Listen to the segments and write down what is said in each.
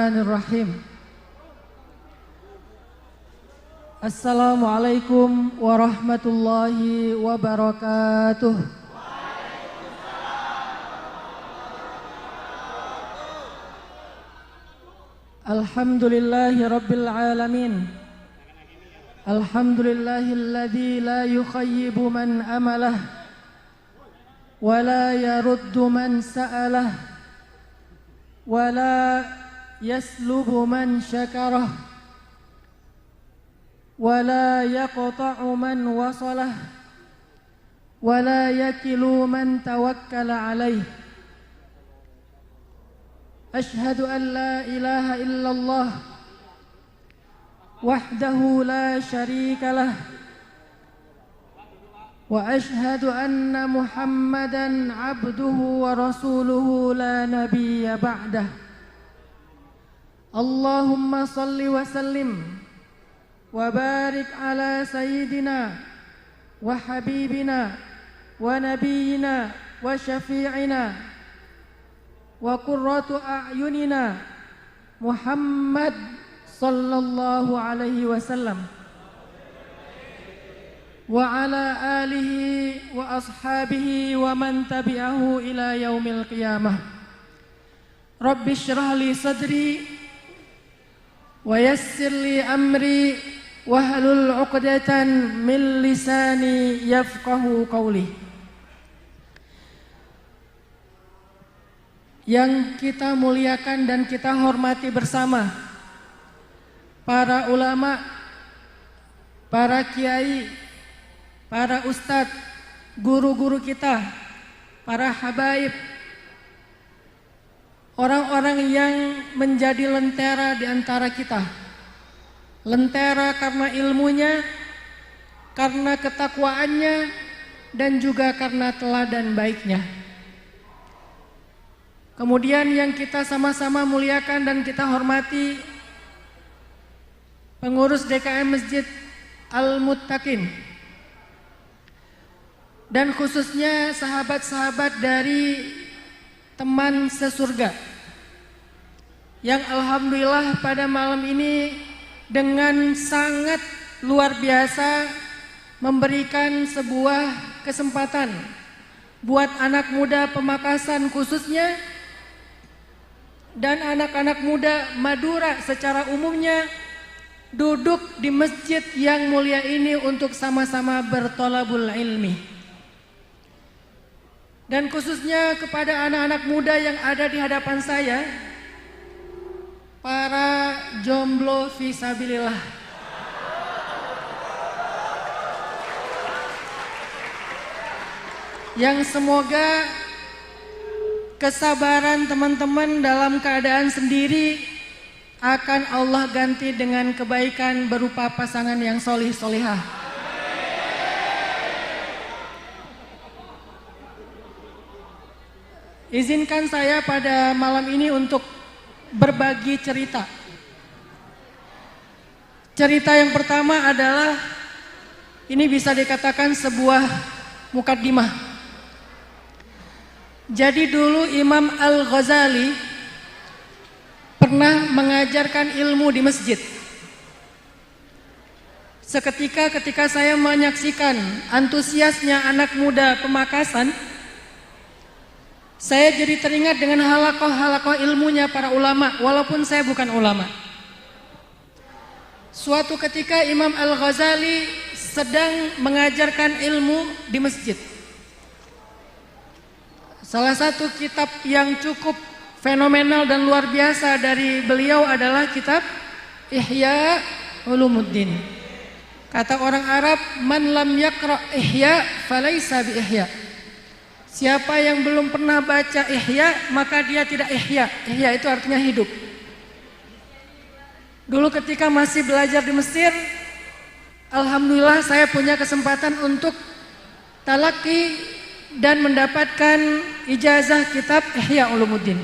Bismillahirrahmanirrahim. Assalamualaikum warahmatullahi wabarakatuh. Alhamdulillahi rabbil alamin. Alhamdulillahilladzi la yukhayyibu man amalah wa la yaruddu man sa'alah wa la yaslubu man syakarah wa la yaqta'u man wasalah wa la yakilu man tawakkala alaih. Ashhadu an la ilaha illallah wahdahu la syarika lah wa ashhadu anna Muhammadan abduhu wa rasuluhu la nabiyya ba'dah. Allahumma salli wa sallim wa barik ala sayyidina wa habibina wa nabiyyina wa syafi'ina wa qurratu a'yunina Muhammad sallallahu alaihi wasallam wa ala alihi wa ashabihi wa man tabi'ahu ila yaumil qiyamah. Rabbi shrah li sadri wa yassir li amri wahlul 'uqdatan min lisani yafqahu qawli. Yang kita muliakan dan kita hormati bersama para ulama, para kiai, para ustadz, guru-guru kita, para habaib, orang-orang yang menjadi lentera di antara kita. Lentera karena ilmunya, karena ketakwaannya, dan juga karena teladan baiknya. Kemudian yang kita sama-sama muliakan dan kita hormati pengurus DKM Masjid Al-Muttaqin, dan khususnya sahabat-sahabat dari teman sesurga yang alhamdulillah pada malam ini dengan sangat luar biasa memberikan sebuah kesempatan buat anak muda Pemakasan khususnya dan anak-anak muda Madura secara umumnya duduk di masjid yang mulia ini untuk sama-sama bertolabul ilmi. Dan khususnya kepada anak-anak muda yang ada di hadapan saya, para jomblo fisabilillah, yang semoga kesabaran teman-teman dalam keadaan sendiri akan Allah ganti dengan kebaikan berupa pasangan yang solih-solihah. Izinkan saya pada malam ini untuk berbagi cerita. Cerita yang pertama adalah, ini bisa dikatakan sebuah mukaddimah. Jadi dulu Imam Al-Ghazali pernah mengajarkan ilmu di masjid. Seketika ketika saya menyaksikan antusiasnya anak muda Pemakasan, saya jadi teringat dengan halakoh-halakoh ilmunya para ulama, walaupun saya bukan ulama. Suatu ketika Imam Al-Ghazali sedang mengajarkan ilmu di masjid. Salah satu kitab yang cukup fenomenal dan luar biasa dari beliau adalah kitab Ihya Ulumuddin. Kata orang Arab, man lam yaqra Ihya falaysa bi Ihya. Siapa yang belum pernah baca Ihya, maka dia tidak Ihya. Ihya itu artinya hidup. Dulu ketika masih belajar di Mesir, alhamdulillah saya punya kesempatan untuk talaki dan mendapatkan ijazah kitab Ihya Ulumuddin.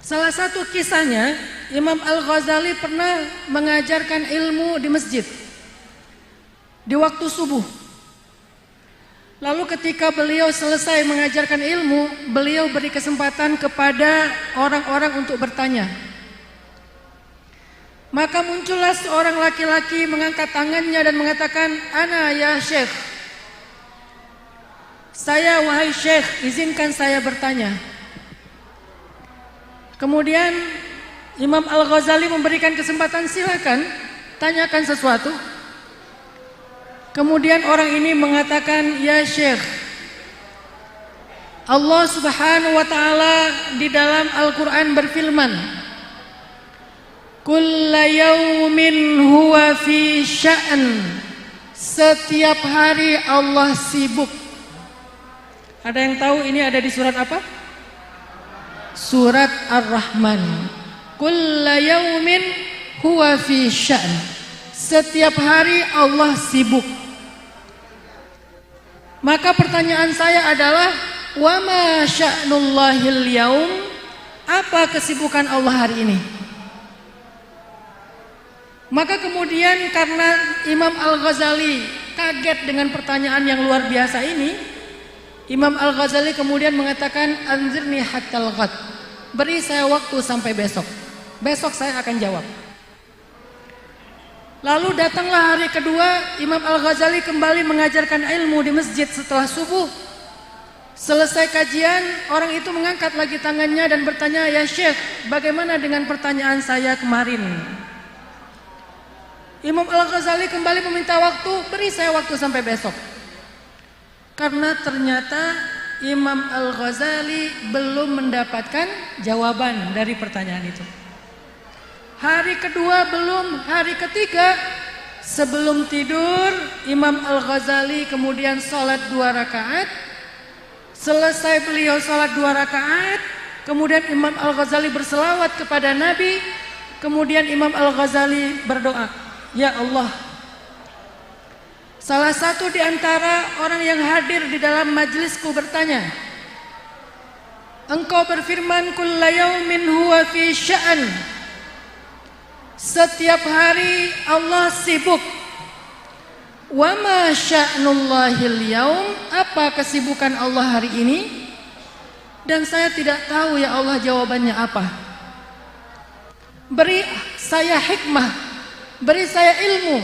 Salah satu kisahnya, Imam Al-Ghazali pernah mengajarkan ilmu di masjid di waktu subuh. Lalu ketika beliau selesai mengajarkan ilmu, beliau beri kesempatan kepada orang-orang untuk bertanya. Maka muncullah seorang laki-laki mengangkat tangannya dan mengatakan, "Ana ya Syekh." Saya, wahai Syekh, izinkan saya bertanya. Kemudian Imam Al-Ghazali memberikan kesempatan, silakan tanyakan sesuatu. Kemudian orang ini mengatakan, "Ya Syekh, Allah Subhanahu wa taala di dalam Al-Qur'an berfirman, kulla yaumin huwa fi sya'n." Setiap hari Allah sibuk. Ada yang tahu ini ada di surat apa? Surat Ar-Rahman. Kulla yaumin huwa fi sya'n. Setiap hari Allah sibuk. Maka pertanyaan saya adalah, wa ma sya'nullahil yaum? Apa kesibukan Allah hari ini? Maka kemudian karena Imam Al-Ghazali kaget dengan pertanyaan yang luar biasa ini, Imam Al-Ghazali kemudian mengatakan, anzirni hattal ghad. Beri saya waktu sampai besok. Besok saya akan jawab. Lalu datanglah hari kedua, Imam Al-Ghazali kembali mengajarkan ilmu di masjid setelah subuh. Selesai kajian, orang itu mengangkat lagi tangannya dan bertanya, "Ya Syekh, bagaimana dengan pertanyaan saya kemarin?" Imam Al-Ghazali kembali meminta waktu, "Beri saya waktu sampai besok." Karena ternyata Imam Al-Ghazali belum mendapatkan jawaban dari pertanyaan itu. Hari kedua belum, hari ketiga sebelum tidur Imam Al-Ghazali kemudian sholat 2 rakaat. Selesai beliau sholat 2 rakaat, kemudian Imam Al-Ghazali berselawat kepada Nabi. Kemudian Imam Al-Ghazali berdoa, "Ya Allah, salah satu di antara orang yang hadir di dalam majlisku bertanya, Engkau berfirman, kulla yaumin huwa fi sya'an. Setiap hari Allah sibuk. Wa ma sya'nullahil yaum? Apa kesibukan Allah hari ini? Dan saya tidak tahu ya Allah jawabannya apa. Beri saya hikmah, beri saya ilmu.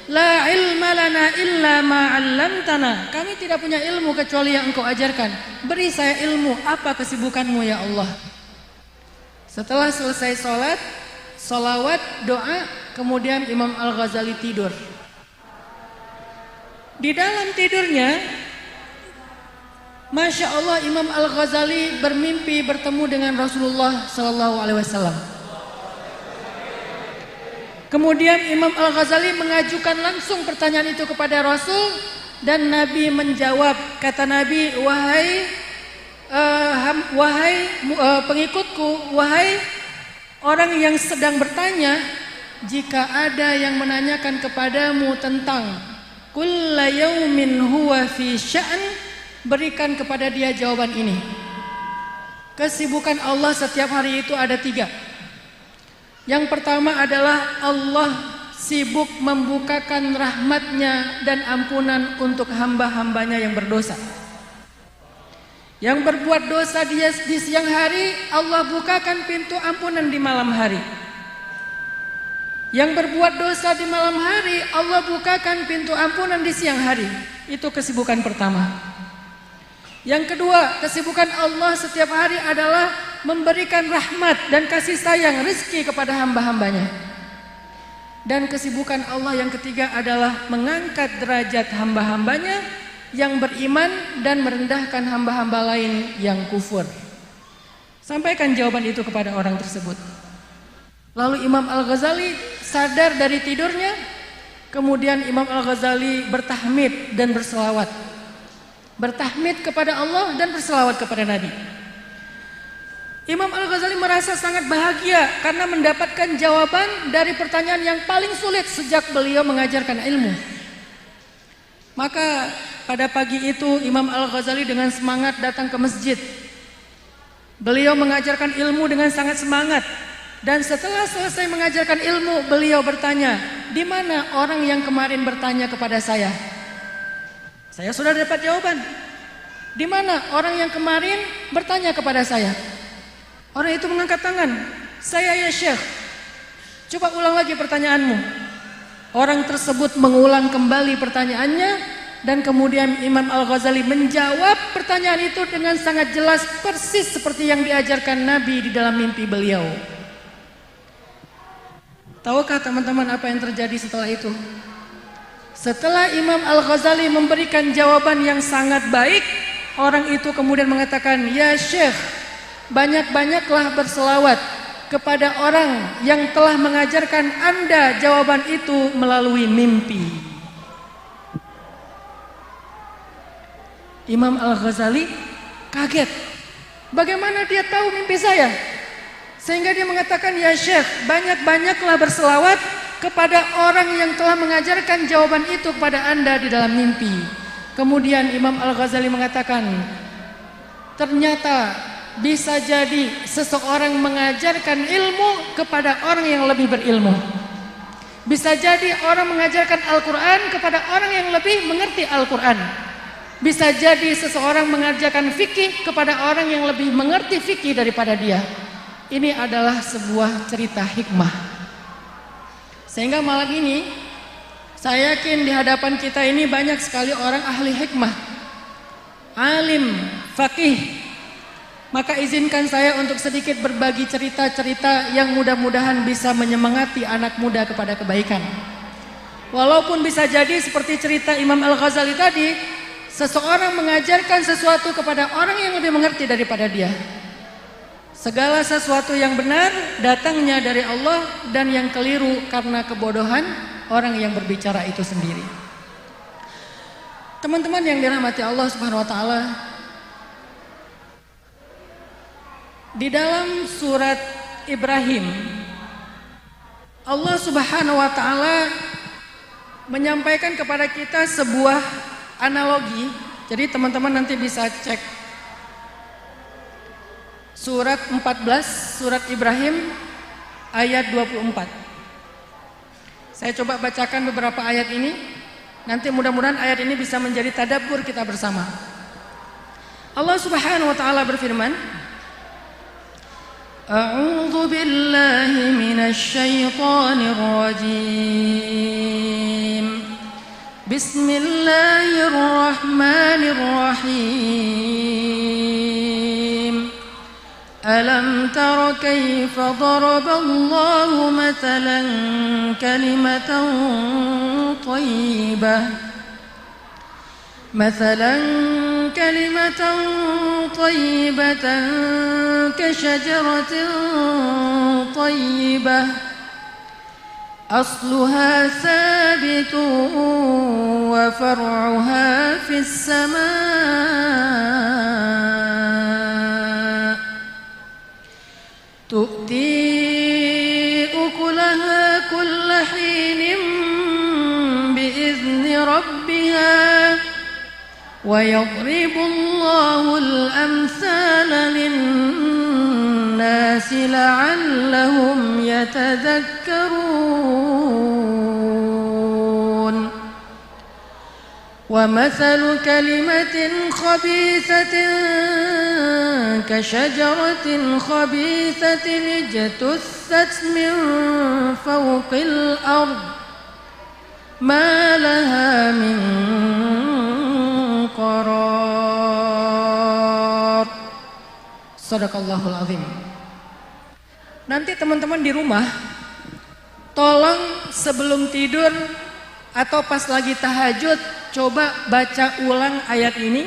La ilma lana illa ma 'allamtana. Kami tidak punya ilmu kecuali yang Engkau ajarkan. Beri saya ilmu, apa kesibukanmu ya Allah?" Setelah selesai sholat, salawat, doa, kemudian Imam Al-Ghazali tidur. Di dalam tidurnya, Masya Allah, Imam Al-Ghazali bermimpi bertemu dengan Rasulullah SAW. Kemudian Imam Al-Ghazali mengajukan langsung pertanyaan itu kepada Rasul, dan Nabi menjawab. Kata Nabi, wahai pengikutku, wahai orang yang sedang bertanya, jika ada yang menanyakan kepadamu tentang kulla yaumin huwa fi sya'an, berikan kepada dia jawaban ini. Kesibukan Allah setiap hari itu ada 3. Yang pertama adalah Allah sibuk membukakan rahmatnya dan ampunan untuk hamba-hambanya yang berdosa. Yang berbuat dosa di siang hari, Allah bukakan pintu ampunan di malam hari. Yang berbuat dosa di malam hari, Allah bukakan pintu ampunan di siang hari. Itu kesibukan pertama. Yang kedua, kesibukan Allah setiap hari adalah memberikan rahmat dan kasih sayang, rezeki kepada hamba-hambanya. Dan kesibukan Allah yang ketiga adalah mengangkat derajat hamba-hambanya yang beriman dan merendahkan hamba-hamba lain yang kufur. Sampaikan jawaban itu kepada orang tersebut. Lalu Imam Al-Ghazali sadar dari tidurnya. Kemudian Imam Al-Ghazali bertahmid dan berselawat. Bertahmid kepada Allah dan berselawat kepada Nabi. Imam Al-Ghazali merasa sangat bahagia karena mendapatkan jawaban dari pertanyaan yang paling sulit sejak beliau mengajarkan ilmu. Maka pada pagi itu Imam Al-Ghazali dengan semangat datang ke masjid. Beliau mengajarkan ilmu dengan sangat semangat. Dan setelah selesai mengajarkan ilmu, beliau bertanya, "Di mana orang yang kemarin bertanya kepada saya?" Saya sudah dapat jawaban. Di mana orang yang kemarin bertanya kepada saya? Orang itu mengangkat tangan. Saya ya Syekh. Coba ulang lagi pertanyaanmu. Orang tersebut mengulang kembali pertanyaannya dan kemudian Imam Al-Ghazali menjawab pertanyaan itu dengan sangat jelas persis seperti yang diajarkan Nabi di dalam mimpi beliau. Tahukah teman-teman apa yang terjadi setelah itu? Setelah Imam Al-Ghazali memberikan jawaban yang sangat baik, orang itu kemudian mengatakan, "Ya Syekh, banyak-banyaklah berselawat kepada orang yang telah mengajarkan Anda jawaban itu melalui mimpi." Imam Al-Ghazali kaget. Bagaimana dia tahu mimpi saya? Sehingga dia mengatakan, "Ya Syekh, banyak-banyaklah berselawat kepada orang yang telah mengajarkan jawaban itu kepada Anda di dalam mimpi." Kemudian Imam Al-Ghazali mengatakan, ternyata bisa jadi seseorang mengajarkan ilmu kepada orang yang lebih berilmu. Bisa jadi orang mengajarkan Al-Quran kepada orang yang lebih mengerti Al-Quran. Bisa jadi seseorang mengajarkan fikih kepada orang yang lebih mengerti fikih daripada dia. Ini adalah sebuah cerita hikmah. Sehingga malam ini saya yakin di hadapan kita ini banyak sekali orang ahli hikmah, alim, faqih. Maka izinkan saya untuk sedikit berbagi cerita-cerita yang mudah-mudahan bisa menyemangati anak muda kepada kebaikan. Walaupun bisa jadi seperti cerita Imam Al-Ghazali tadi, seseorang mengajarkan sesuatu kepada orang yang lebih mengerti daripada dia. Segala sesuatu yang benar datangnya dari Allah dan yang keliru karena kebodohan orang yang berbicara itu sendiri. Teman-teman yang dirahmati Allah Subhanahu wa taala, di dalam surat Ibrahim Allah Subhanahu wa taala menyampaikan kepada kita sebuah analogi. Jadi teman-teman nanti bisa cek Surat 14, Surat Ibrahim ayat 24. Saya coba bacakan beberapa ayat ini. Nanti mudah-mudahan ayat ini bisa menjadi tadabbur kita bersama. Allah Subhanahu wa taala berfirman, A'udzu billahi minasy syaithanir rajim. Bismillahirrahmanirrahim. ألم تر كيف ضرب الله مثلا كلمة طيبة كشجرة طيبة أصلها ثابت وفرعها في السماء تؤتي أكلها كل حين بإذن ربها ويضرب الله الأمثال للناس لعلهم يتذكرون ومثل كلمة خبيثة كشجرة خبيثة اجتثت من فوق الأرض ما لها من قرار. Shadaqallahul azim. Nanti teman-teman di rumah tolong sebelum tidur atau pas lagi tahajud coba baca ulang ayat ini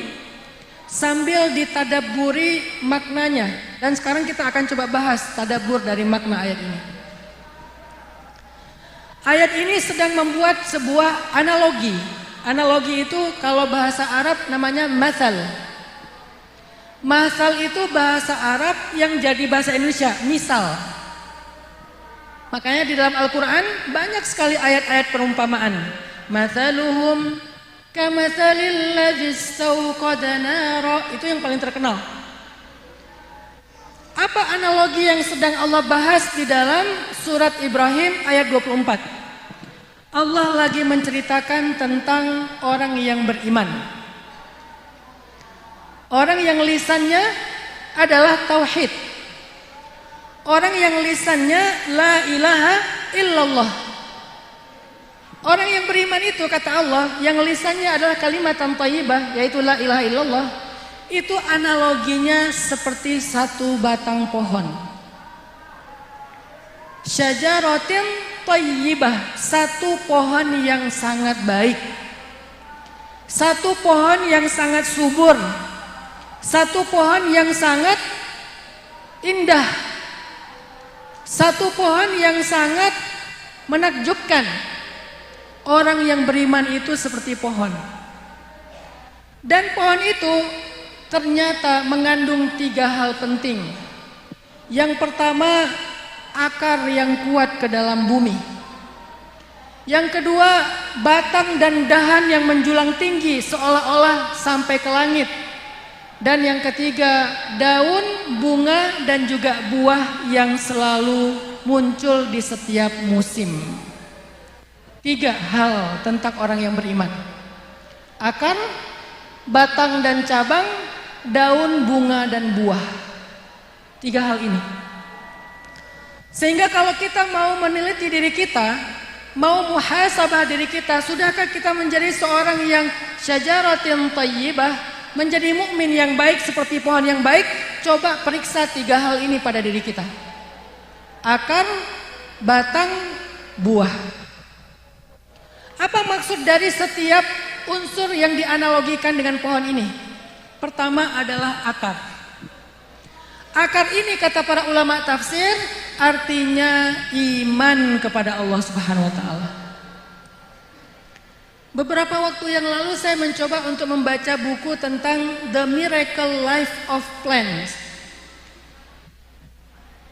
sambil ditadabburi maknanya. Dan sekarang kita akan coba bahas tadabbur dari makna ayat ini. Ayat ini sedang membuat sebuah analogi. Analogi itu kalau bahasa Arab namanya mathal. Mathal itu bahasa Arab yang jadi bahasa Indonesia, misal. Makanya di dalam Al-Quran banyak sekali ayat-ayat perumpamaan. Mathaluhum kamathalil ladzi istawqada nara, itu yang paling terkenal. Apa analogi yang sedang Allah bahas di dalam surat Ibrahim ayat 24? Allah lagi menceritakan tentang orang yang beriman. Orang yang lisannya adalah tauhid. Orang yang lisannya la ilaha illallah. Orang yang beriman itu kata Allah, yang lisannya adalah kalimatan thayyibah, yaitu la ilaha illallah. Itu analoginya seperti satu batang pohon. Syajaratin thayyibah, satu pohon yang sangat baik. Satu pohon yang sangat subur. Satu pohon yang sangat indah. Satu pohon yang sangat menakjubkan. Orang yang beriman itu seperti pohon. Dan pohon itu ternyata mengandung 3 hal penting. Yang pertama, akar yang kuat ke dalam bumi. Yang kedua, batang dan dahan yang menjulang tinggi seolah-olah sampai ke langit. Dan yang ketiga, daun, bunga dan juga buah yang selalu muncul di setiap musim. 3 hal tentang orang yang beriman. Akar, batang dan cabang, daun, bunga dan buah. 3 hal ini. Sehingga kalau kita mau meneliti diri kita, mau muhasabah diri kita, sudahkah kita menjadi seorang yang syajaratin thayyibah, menjadi mukmin yang baik seperti pohon yang baik? Coba periksa 3 hal ini pada diri kita. Akar, batang, buah. Apa maksud dari setiap unsur yang dianalogikan dengan pohon ini? Pertama adalah akar. Akar ini kata para ulama tafsir artinya iman kepada Allah Subhanahu wa taala. Beberapa waktu yang lalu saya mencoba untuk membaca buku tentang The Miracle Life of Plants.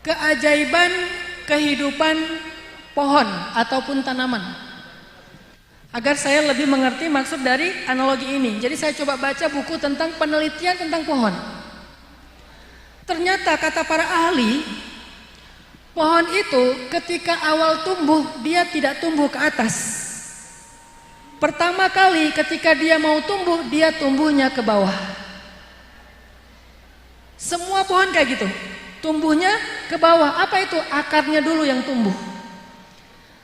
Keajaiban kehidupan pohon ataupun tanaman. Agar saya lebih mengerti maksud dari analogi ini. Jadi saya coba baca buku tentang penelitian tentang pohon. Ternyata kata para ahli, pohon itu ketika awal tumbuh dia tidak tumbuh ke atas. Pertama kali ketika dia mau tumbuh, dia tumbuhnya ke bawah. Semua pohon kayak gitu, tumbuhnya ke bawah. Apa itu? Akarnya dulu yang tumbuh.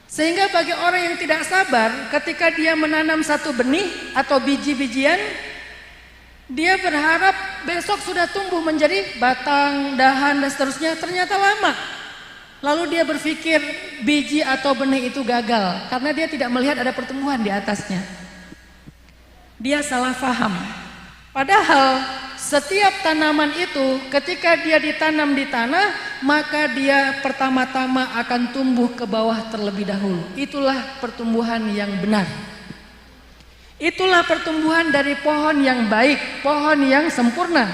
Sehingga bagi orang yang tidak sabar, ketika dia menanam satu benih atau biji-bijian, dia berharap besok sudah tumbuh menjadi batang, dahan dan seterusnya. Ternyata lama. Lalu dia berpikir biji atau benih itu gagal karena dia tidak melihat ada pertumbuhan di atasnya. Dia salah faham. Padahal setiap tanaman itu ketika dia ditanam di tanah, maka dia pertama-tama akan tumbuh ke bawah terlebih dahulu. Itulah pertumbuhan yang benar. Itulah pertumbuhan dari pohon yang baik, pohon yang sempurna.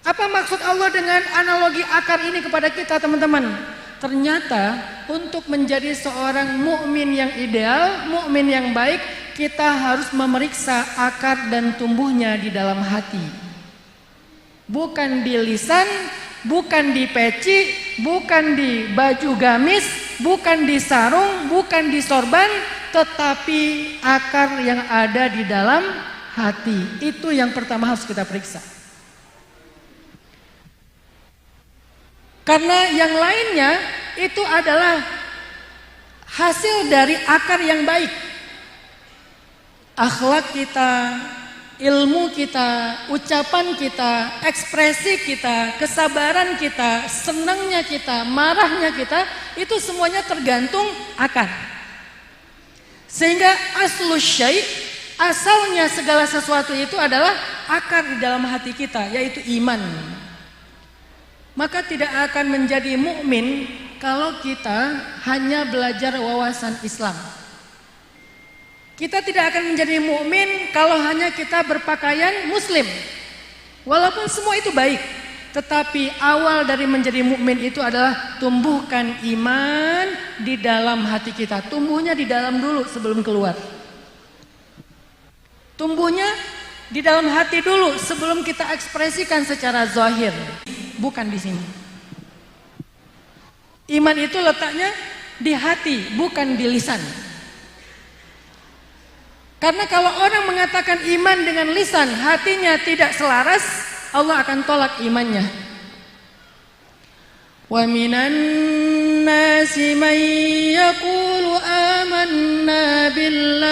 Apa maksud Allah dengan analogi akar ini kepada kita, teman-teman? Ternyata untuk menjadi seorang mukmin yang ideal, mukmin yang baik, kita harus memeriksa akar dan tumbuhnya di dalam hati. Bukan di lisan, bukan di peci, bukan di baju gamis, bukan di sarung, bukan di sorban, tetapi akar yang ada di dalam hati. Itu yang pertama harus kita periksa. Karena yang lainnya itu adalah hasil dari akar yang baik. Akhlak kita, ilmu kita, ucapan kita, ekspresi kita, kesabaran kita, senangnya kita, marahnya kita, itu semuanya tergantung akar. Sehingga aslus syai', asalnya segala sesuatu itu adalah akar di dalam hati kita, yaitu iman. Maka tidak akan menjadi mukmin kalau kita hanya belajar wawasan Islam. Kita tidak akan menjadi mukmin kalau hanya kita berpakaian muslim. Walaupun semua itu baik, tetapi awal dari menjadi mukmin itu adalah tumbuhkan iman di dalam hati kita. Tumbuhnya di dalam dulu sebelum keluar. Tumbuhnya di dalam hati dulu sebelum kita ekspresikan secara zahir. Bukan di sini. Iman itu letaknya di hati, bukan di lisan. Karena kalau orang mengatakan iman dengan lisan, hatinya tidak selaras, Allah akan tolak imannya. Wa minan nasi man yaqulu amanna billah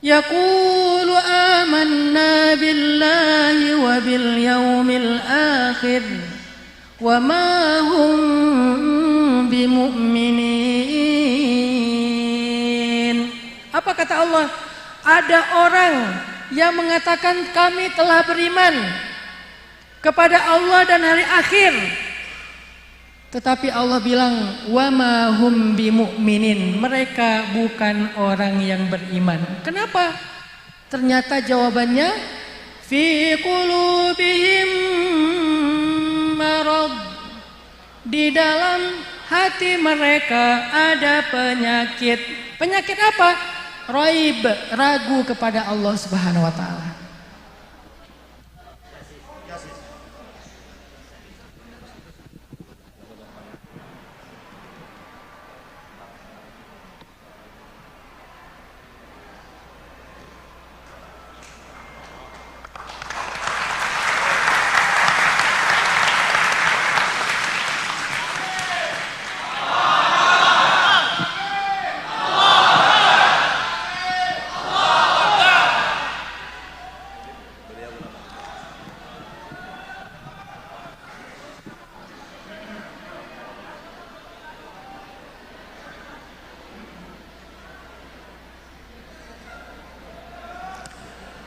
yaqulu amanna billahi wa bil yaumil akhir wa ma hum bimu'minin. Apa kata Allah? Ada orang yang mengatakan kami telah beriman kepada Allah dan hari akhir, tetapi Allah bilang wa ma hum bimu'minin, mereka bukan orang yang beriman. Kenapa? Ternyata jawabannya fi qulubihim marad, di dalam hati mereka ada penyakit. Penyakit apa? Raib, ragu kepada Allah Subhanahu wa taala.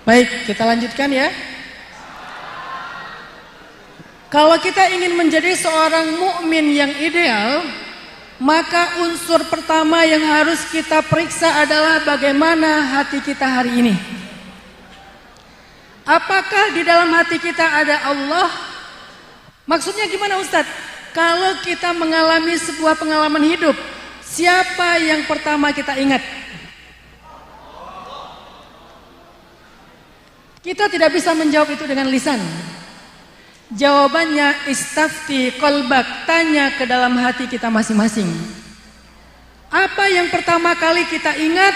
Baik, kita lanjutkan ya. Kalau kita ingin menjadi seorang mukmin yang ideal, maka unsur pertama yang harus kita periksa adalah bagaimana hati kita hari ini. Apakah di dalam hati kita ada Allah? Maksudnya gimana Ustadz? Kalau kita mengalami sebuah pengalaman hidup, siapa yang pertama kita ingat? Kita tidak bisa menjawab itu dengan lisan. Jawabannya istafti qalbak, tanya ke dalam hati kita masing-masing. Apa yang pertama kali kita ingat?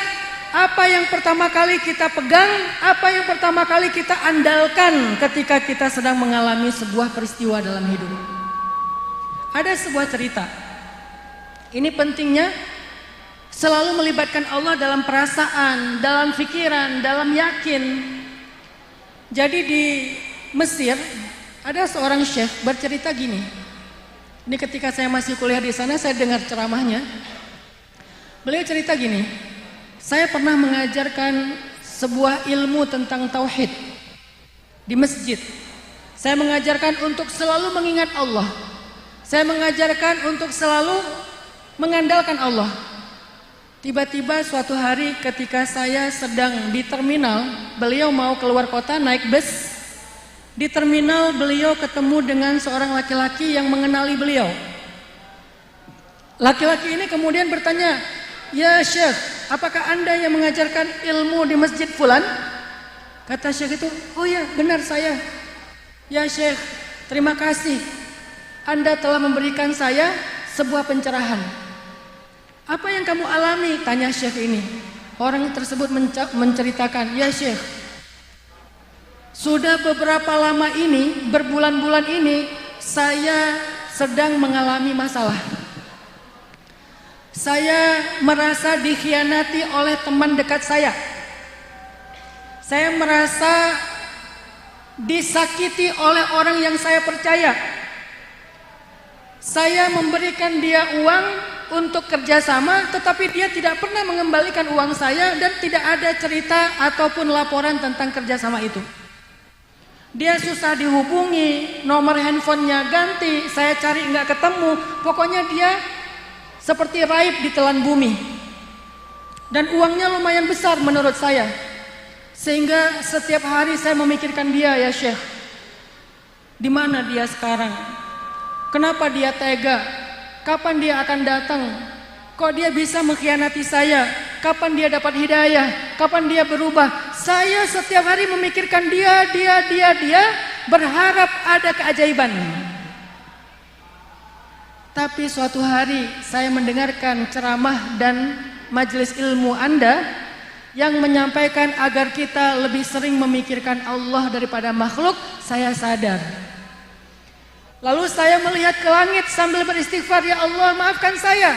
Apa yang pertama kali kita pegang? Apa yang pertama kali kita andalkan ketika kita sedang mengalami sebuah peristiwa dalam hidup? Ada sebuah cerita. Ini pentingnya selalu melibatkan Allah dalam perasaan, dalam pikiran, dalam yakin. Jadi di Mesir ada seorang syekh bercerita gini. Ini ketika saya masih kuliah di sana, saya dengar ceramahnya. Beliau cerita gini, saya pernah mengajarkan sebuah ilmu tentang tauhid di masjid. Saya mengajarkan untuk selalu mengingat Allah. Saya mengajarkan untuk selalu mengandalkan Allah. Tiba-tiba suatu hari ketika saya sedang di terminal, beliau mau keluar kota naik bus. Di terminal beliau ketemu dengan seorang laki-laki yang mengenali beliau. Laki-laki ini kemudian bertanya, "Ya Syekh, apakah Anda yang mengajarkan ilmu di masjid fulan?" Kata Syekh itu, "Oh ya, benar saya." "Ya Syekh, terima kasih. Anda telah memberikan saya sebuah pencerahan." "Apa yang kamu alami?" tanya Syekh ini. Orang tersebut menceritakan, "Ya Syekh, sudah beberapa lama ini, berbulan-bulan ini, saya sedang mengalami masalah. Saya merasa dikhianati oleh teman dekat saya. Saya merasa disakiti oleh orang yang saya percaya. Saya memberikan dia uang untuk kerjasama, tetapi dia tidak pernah mengembalikan uang saya dan tidak ada cerita ataupun laporan tentang kerjasama itu. Dia susah dihubungi, nomor handphonenya ganti, saya cari nggak ketemu. Pokoknya dia seperti raib di telan bumi. Dan uangnya lumayan besar menurut saya. Sehingga setiap hari saya memikirkan dia, ya Syekh. Di mana dia sekarang? Kenapa dia tega? Kapan dia akan datang? Kok dia bisa mengkhianati saya? Kapan dia dapat hidayah? Kapan dia berubah? Saya setiap hari memikirkan dia, berharap ada keajaiban. Tapi suatu hari saya mendengarkan ceramah dan majelis ilmu Anda yang menyampaikan agar kita lebih sering memikirkan Allah daripada makhluk. Saya sadar. Lalu saya melihat ke langit sambil beristighfar, ya Allah maafkan saya.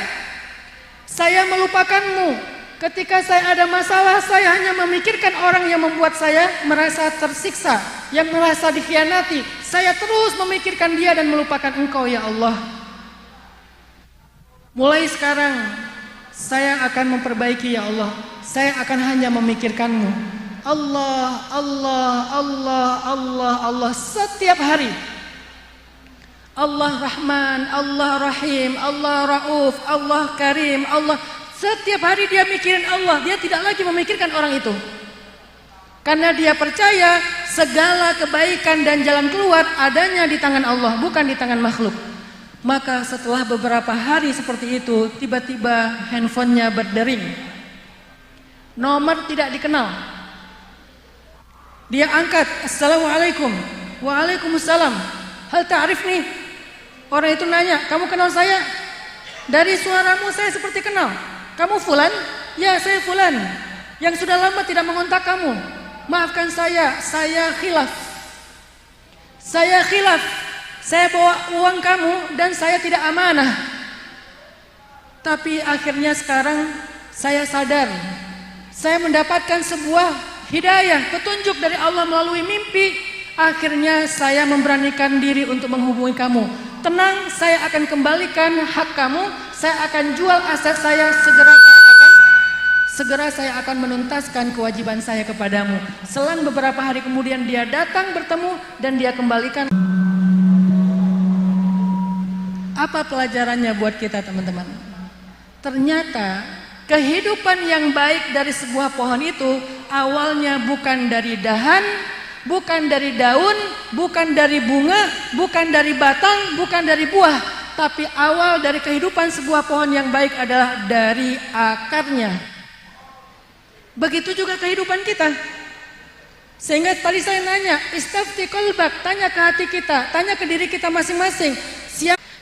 Saya melupakanmu. Ketika saya ada masalah, saya hanya memikirkan orang yang membuat saya merasa tersiksa, yang merasa dikhianati. Saya terus memikirkan dia dan melupakan Engkau, ya Allah. Mulai sekarang, saya akan memperbaiki, ya Allah. Saya akan hanya memikirkan-Mu. Allah, Allah, Allah, Allah, Allah setiap hari. Allah Rahman, Allah Rahim, Allah Rauf, Allah Karim, Allah. Setiap hari dia mikirin Allah. Dia tidak lagi memikirkan orang itu. Karena dia percaya segala kebaikan dan jalan keluar adanya di tangan Allah, bukan di tangan makhluk. Maka setelah beberapa hari seperti itu, tiba-tiba handphonenya berdering. Nomor tidak dikenal. Dia angkat, Assalamualaikum. Waalaikumsalam. Hal ta'rif nih. Orang itu nanya, kamu kenal saya? Dari suaramu saya seperti kenal. Kamu Fulan? Ya, saya Fulan. Yang sudah lama tidak mengontak kamu. Maafkan saya khilaf. Saya khilaf. Saya bawa uang kamu dan saya tidak amanah. Tapi akhirnya sekarang saya sadar. Saya mendapatkan sebuah hidayah, petunjuk dari Allah melalui mimpi. Akhirnya saya memberanikan diri untuk menghubungi kamu. Tenang, saya akan kembalikan hak kamu. Saya akan jual aset saya, segera saya akan menuntaskan kewajiban saya kepadamu. Selang beberapa hari kemudian dia datang bertemu dan dia kembalikan. Apa pelajarannya buat kita teman-teman? Ternyata kehidupan yang baik dari sebuah pohon itu awalnya bukan dari dahan, bukan dari daun, bukan dari bunga, bukan dari batang, bukan dari buah. Tapi awal dari kehidupan sebuah pohon yang baik adalah dari akarnya. Begitu juga kehidupan kita. Sehingga tadi saya nanya, istafti qalbak, tanya ke hati kita, tanya ke diri kita masing-masing.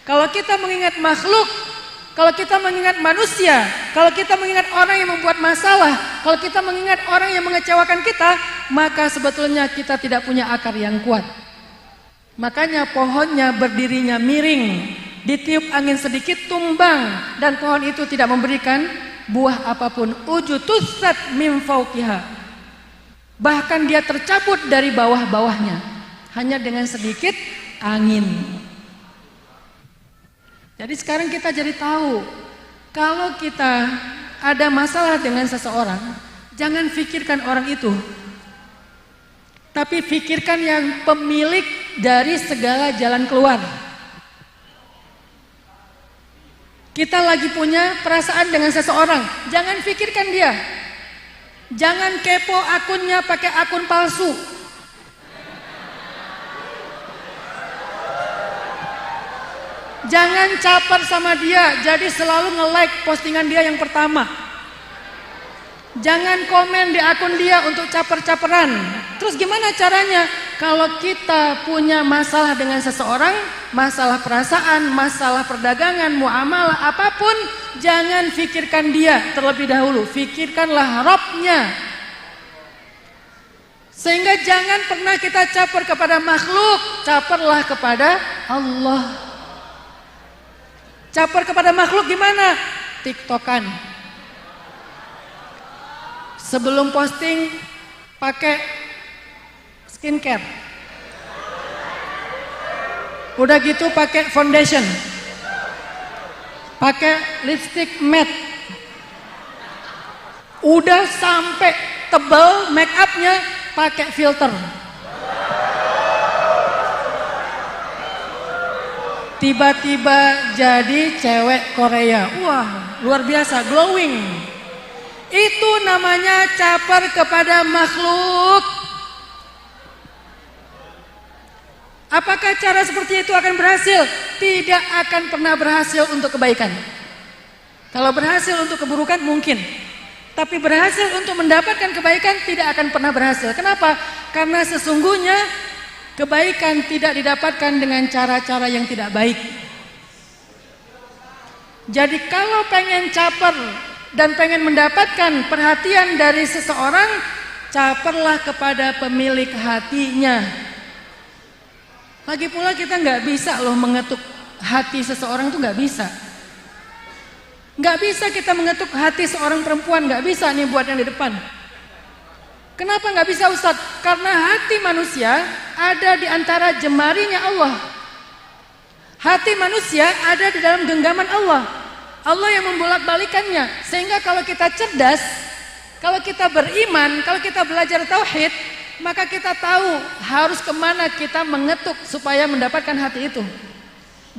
Kalau kita mengingat makhluk, kalau kita mengingat manusia, kalau kita mengingat orang yang membuat masalah, kalau kita mengingat orang yang mengecewakan kita, maka sebetulnya kita tidak punya akar yang kuat. Makanya pohonnya berdirinya miring, ditiup angin sedikit tumbang, dan pohon itu tidak memberikan buah apapun. Ujutusat min fauqiha. Bahkan dia tercabut dari bawah-bawahnya hanya dengan sedikit angin. Jadi sekarang kita jadi tahu, kalau kita ada masalah dengan seseorang, jangan pikirkan orang itu, tapi pikirkan yang pemilik dari segala jalan keluar. Kita lagi punya perasaan dengan seseorang, jangan pikirkan dia. Jangan kepo akunnya pakai akun palsu. Jangan caper sama dia, jadi selalu nge-like postingan dia yang pertama. Jangan komen di akun dia untuk caper-caperan. Terus gimana caranya? Kalau kita punya masalah dengan seseorang, masalah perasaan, masalah perdagangan, muamalah, apapun, jangan pikirkan dia terlebih dahulu. Pikirkanlah Rabbnya. Sehingga jangan pernah kita caper kepada makhluk, caperlah kepada Allah. Caper kepada makhluk gimana? TikTokan. Sebelum posting pakai skincare. Udah gitu pakai foundation. Pakai lipstick matte. Udah sampai tebal make upnya pakai filter. Tiba-tiba jadi cewek Korea. Wah, luar biasa, glowing. Itu namanya caper kepada makhluk. Apakah cara seperti itu akan berhasil? Tidak akan pernah berhasil untuk kebaikan. Kalau berhasil untuk keburukan mungkin. Tapi berhasil untuk mendapatkan kebaikan tidak akan pernah berhasil. Kenapa? Karena sesungguhnya kebaikan tidak didapatkan dengan cara-cara yang tidak baik. Jadi kalau pengen caper dan pengen mendapatkan perhatian dari seseorang, caperlah kepada pemilik hatinya. Lagi pula kita nggak bisa loh mengetuk hati seseorang, tuh nggak bisa. Nggak bisa kita mengetuk hati seorang perempuan, nggak bisa nih buat yang di depan. Kenapa nggak bisa Ustadz? Karena hati manusia ada di antara jemarinya Allah. Hati manusia ada di dalam genggaman Allah. Allah yang membolak-balikannya. Sehingga kalau kita cerdas, kalau kita beriman, kalau kita belajar tauhid, maka kita tahu harus kemana kita mengetuk supaya mendapatkan hati itu.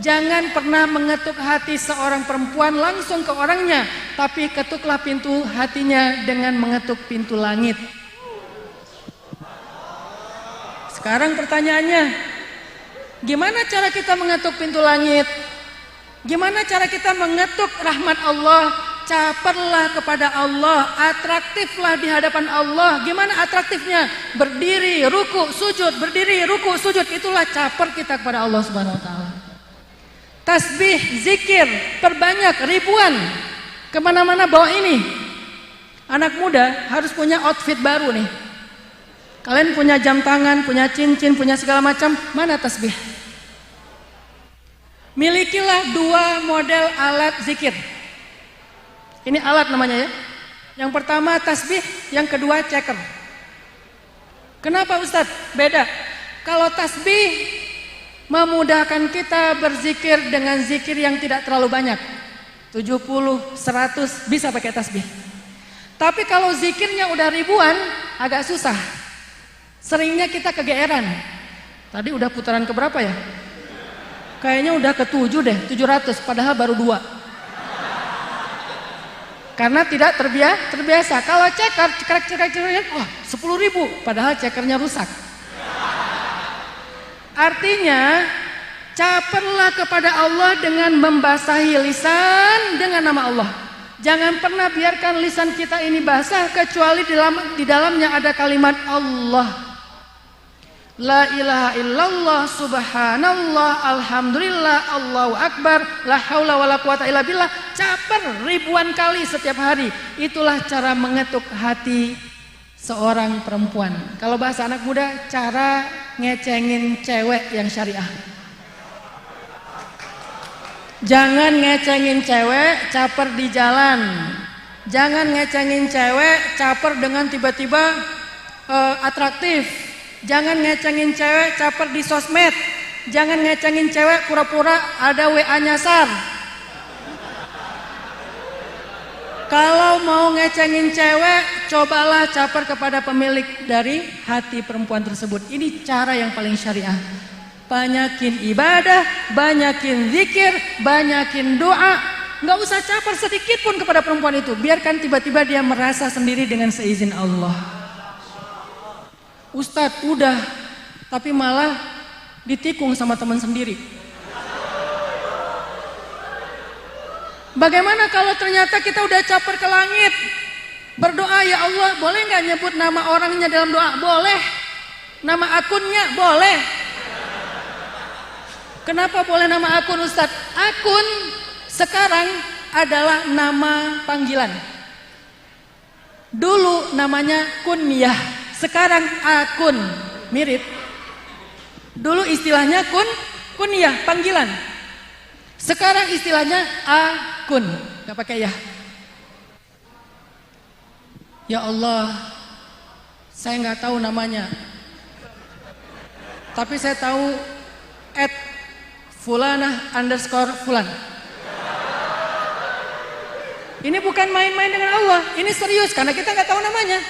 Jangan pernah mengetuk hati seorang perempuan langsung ke orangnya, tapi ketuklah pintu hatinya dengan mengetuk pintu langit. Sekarang pertanyaannya, gimana cara kita mengetuk pintu langit? Gimana cara kita mengetuk rahmat Allah? Caperlah kepada Allah, atraktiflah di hadapan Allah. Gimana atraktifnya? Berdiri, ruku, sujud, berdiri, ruku, sujud. Itulah caper kita kepada Allah Subhanahu wa taala. Tasbih, zikir, perbanyak, ribuan. Kemana-mana bawa ini. Anak muda harus punya outfit baru nih. Kalian punya jam tangan, punya cincin, punya segala macam. Mana tasbih? Milikilah 2 model alat zikir. Ini alat namanya ya. Yang pertama tasbih, yang kedua ceker. Kenapa Ustadz? Beda. Kalau tasbih memudahkan kita berzikir dengan zikir yang tidak terlalu banyak. 70, 100 bisa pakai tasbih. Tapi kalau zikirnya udah ribuan, agak susah. Seringnya kita kegeeran. Tadi udah putaran keberapa ya? Kayaknya udah ke-7 deh, 700, padahal baru 2. Karena tidak terbiasa. Kalau ceker, cekrek, wah 10.000, padahal cekernya rusak. Artinya, caperlah kepada Allah dengan membasahi lisan dengan nama Allah. Jangan pernah biarkan lisan kita ini basah kecuali di dalamnya ada kalimat Allah. La ilaha illallah, subhanallah, alhamdulillah, Allahu akbar, la haula wala quwata illa billah. Caper ribuan kali setiap hari. Itulah cara mengetuk hati seorang perempuan. Kalau bahasa anak muda, cara ngecengin cewek yang syariah. Jangan ngecengin cewek caper di jalan. Jangan ngecengin cewek caper dengan tiba-tiba atraktif. Jangan ngecengin cewek caper di sosmed. Jangan ngecengin cewek pura-pura ada WA nyasar. Kalau mau ngecengin cewek, cobalah caper kepada pemilik dari hati perempuan tersebut. Ini cara yang paling syariah. Banyakin ibadah, banyakin zikir, banyakin doa. Nggak usah caper sedikit pun kepada perempuan itu. Biarkan tiba-tiba dia merasa sendiri dengan seizin Allah. Ustadz udah, tapi malah ditikung sama teman sendiri. Bagaimana kalau ternyata kita udah caper ke langit? Berdoa, ya Allah, boleh nggak nyebut nama orangnya dalam doa? Boleh. Nama akunnya? Boleh. Kenapa boleh nama akun Ustadz? Akun sekarang adalah nama panggilan. Dulu namanya kunyah. Sekarang akun, mirip. Dulu istilahnya kunyah, panggilan. Sekarang istilahnya akun, gak pakai ya. Ya Allah, saya nggak tahu namanya. Tapi saya tahu @fulanah_fulan. Ini bukan main-main dengan Allah, ini serius karena kita nggak tahu namanya.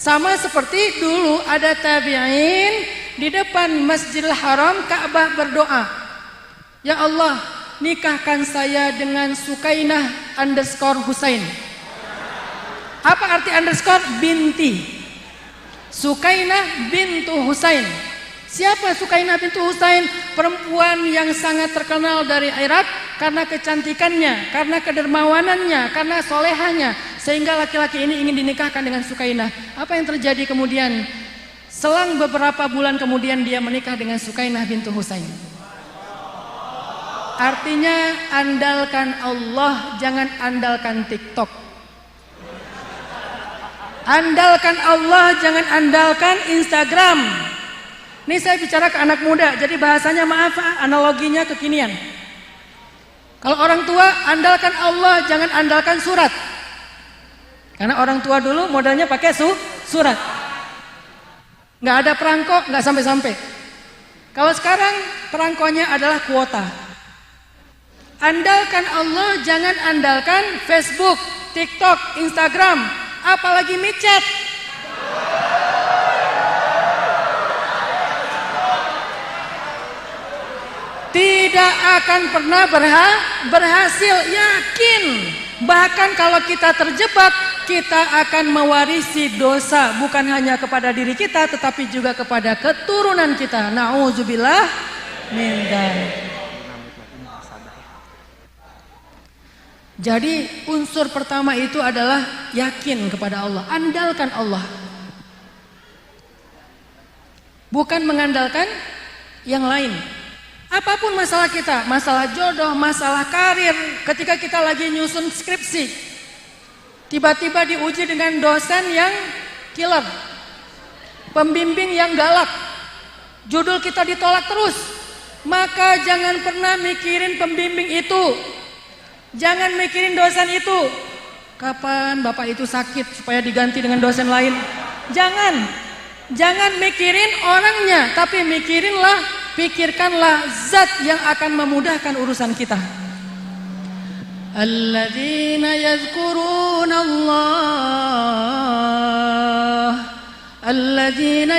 Sama seperti dulu ada tabi'in di depan Masjidil Haram Ka'bah berdoa, ya Allah, nikahkan saya dengan Sukainah_Husain. Apa arti underscore? Binti. Sukainah bintu Husain. Siapa Sukainah bintu Husain? Perempuan yang sangat terkenal dari Irak karena kecantikannya, karena kedermawanannya, karena solehahnya, sehingga laki-laki ini ingin dinikahkan dengan Sukainah. Apa yang terjadi kemudian? Selang beberapa bulan kemudian dia menikah dengan Sukainah bintu Husain. Artinya andalkan Allah, jangan andalkan TikTok. Andalkan Allah, jangan andalkan Instagram. Ini saya bicara ke anak muda, jadi bahasanya maaf analoginya kekinian. Kalau orang tua, andalkan Allah, jangan andalkan surat. Karena orang tua dulu modalnya pakai surat. Nggak ada perangko, nggak sampai-sampai. Kalau sekarang perangkonya adalah kuota. Andalkan Allah, jangan andalkan Facebook, TikTok, Instagram, apalagi micet. Tidak akan pernah berhasil, yakin. Bahkan kalau kita terjebak, kita akan mewarisi dosa bukan hanya kepada diri kita tetapi juga kepada keturunan kita. Nauzubillah min dzalik. Jadi unsur pertama itu adalah yakin kepada Allah, andalkan Allah. Bukan mengandalkan yang lain. Apapun masalah kita, masalah jodoh, masalah karir, ketika kita lagi nyusun skripsi, tiba-tiba diuji dengan dosen yang killer, pembimbing yang galak, judul kita ditolak terus, maka jangan pernah mikirin pembimbing itu, jangan mikirin dosen itu. Kapan bapak itu sakit supaya diganti dengan dosen lain? Jangan mikirin orangnya, tapi pikirkanlah zat yang akan memudahkan urusan kita. Alladzina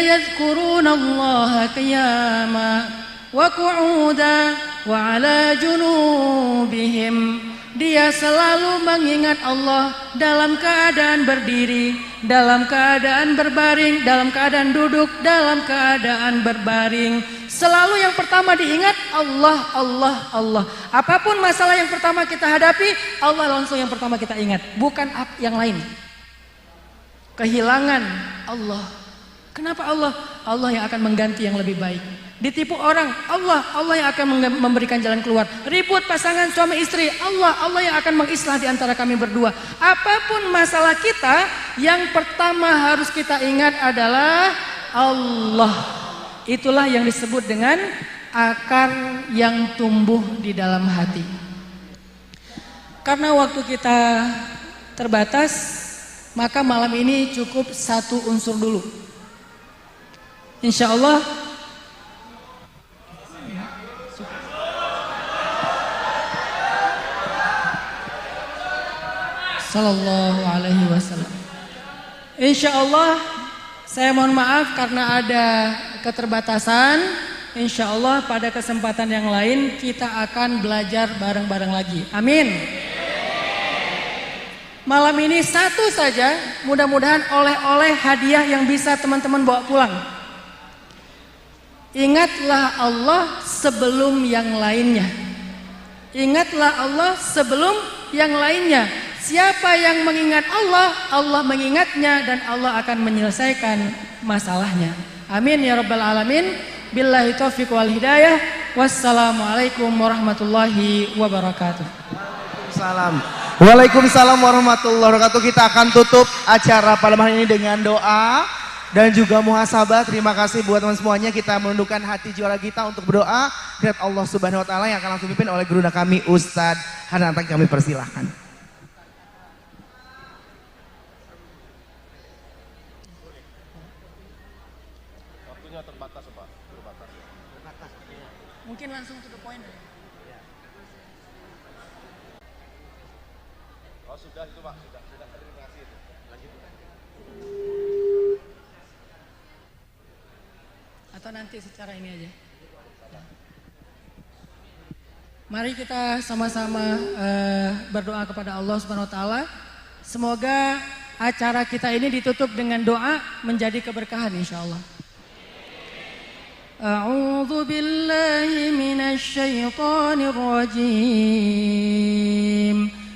yadhkuruna Allah qiyama wa qu'uda wa ala junubihim. Dia selalu mengingat Allah dalam keadaan berdiri, dalam keadaan berbaring, dalam keadaan duduk, dalam keadaan berbaring. Selalu yang pertama diingat Allah, Allah, Allah. Apapun masalah yang pertama kita hadapi, Allah langsung yang pertama kita ingat, bukan yang lain. Kehilangan Allah. Kenapa Allah? Allah yang akan mengganti yang lebih baik. Ditipu orang, Allah yang akan memberikan jalan keluar. Ribut pasangan suami istri, Allah yang akan mengislah di antara kami berdua. Apapun masalah kita, yang pertama harus kita ingat adalah Allah. Itulah yang disebut dengan akar yang tumbuh di dalam hati. Karena waktu kita terbatas, maka malam ini cukup satu unsur dulu. Insya Allah Sallallahu alaihi wasallam. Insya Allah saya mohon maaf karena ada keterbatasan. Insya Allah pada kesempatan yang lain kita akan belajar bareng-bareng lagi. Amin. Malam ini satu saja, mudah-mudahan oleh-oleh hadiah yang bisa teman-teman bawa pulang. Ingatlah Allah sebelum yang lainnya. Ingatlah Allah sebelum yang lainnya. Siapa yang mengingat Allah, Allah mengingatnya dan Allah akan menyelesaikan masalahnya. Amin ya rabbal alamin. Billahi taufiq wal hidayah. Wassalamualaikum warahmatullahi wabarakatuh. Waalaikumsalam warahmatullahi wabarakatuh. Kita akan tutup acara pada malam ini dengan doa dan juga muhasabah. Terima kasih buat teman semuanya. Kita menundukkan hati jiwa kita untuk berdoa kepada Allah Subhanahu wa taala yang akan langsung dipimpin oleh guru kami Ustadz Hanantak. Kami persilahkan. Mungkin langsung to the point. Oh sudah itu Pak, sudah terima kasih itu. Lanjut. Atau nanti secara ini aja. Mari kita sama-sama berdoa kepada Allah Subhanahu wa taala. Semoga acara kita ini ditutup dengan doa menjadi keberkahan insyaallah. A'udzu billahi minasy syaithanir rajim.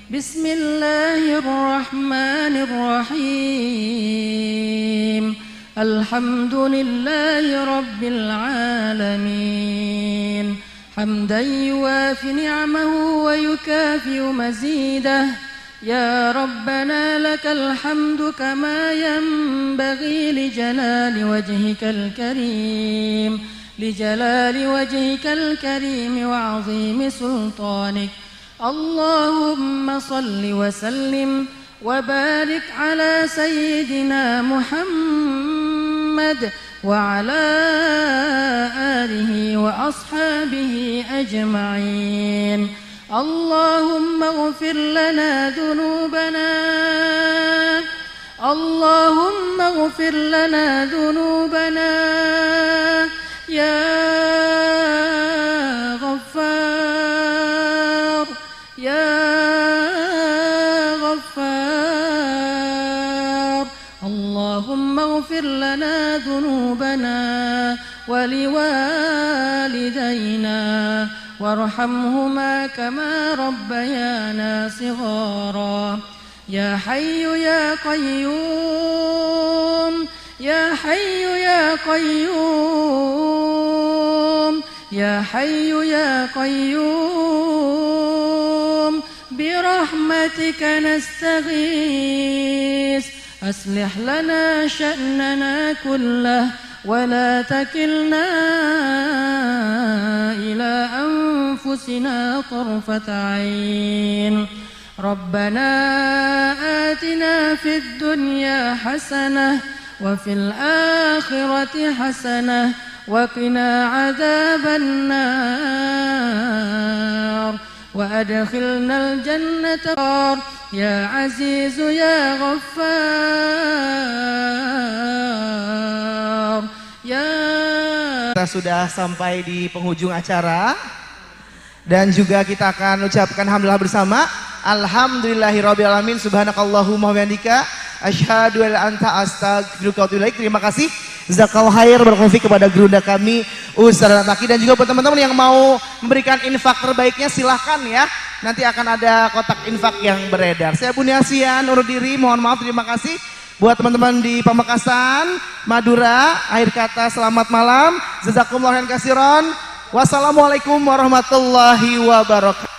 Bismillahirrahmanirrahim. Alhamdulillahi rabbil alamin. حمدا يوافي نعمه ويكافئ مزيده يا ربنا لك الحمد كما ينبغي لجلال وجهك الكريم وعظيم سلطانك اللهم صل وسلم وبارك على سيدنا محمد وعلى آله وأصحابه أجمعين اللهم اغفر لنا ذنوبنا اللهم اغفر لنا ذنوبنا يا غفار يا غفار اللهم اغفر لنا ذنوبنا ولوالدينا وارحمهما كما ربيانا صغارا يا حي يا قيوم يا حي يا قيوم يا حي يا قيوم برحمتك نستغيث أصلح لنا شأننا كله ولا تكلنا إلى أنفسنا طرفة عين ربنا آتنا في الدنيا حسنة وفي الآخرة حسنة وقنا عذاب النار وأدخلنا الجنة يا عزيز يا غفار يا. Kita sudah sampai di penghujung acara dan juga kita akan ucapkan alhamdulillah bersama. Alhamdulillahirabbil alamin subhanakallahumma wa bihamdika asyhadu an la ilaha illa anta astaghfiruka wa atubu ilaik. Terima kasih. Jazakallahu khair barakallahu kepada gurunda kami Ustaz Taki dan juga buat teman-teman yang mau memberikan infak terbaiknya silahkan ya. Nanti akan ada kotak infak yang beredar. Saya Bunyasian undur diri, mohon maaf, terima kasih buat teman-teman di Pamekasan, Madura. Akhir kata selamat malam. Jazakumullah khairan katsiran. Wassalamualaikum warahmatullahi wabarakatuh.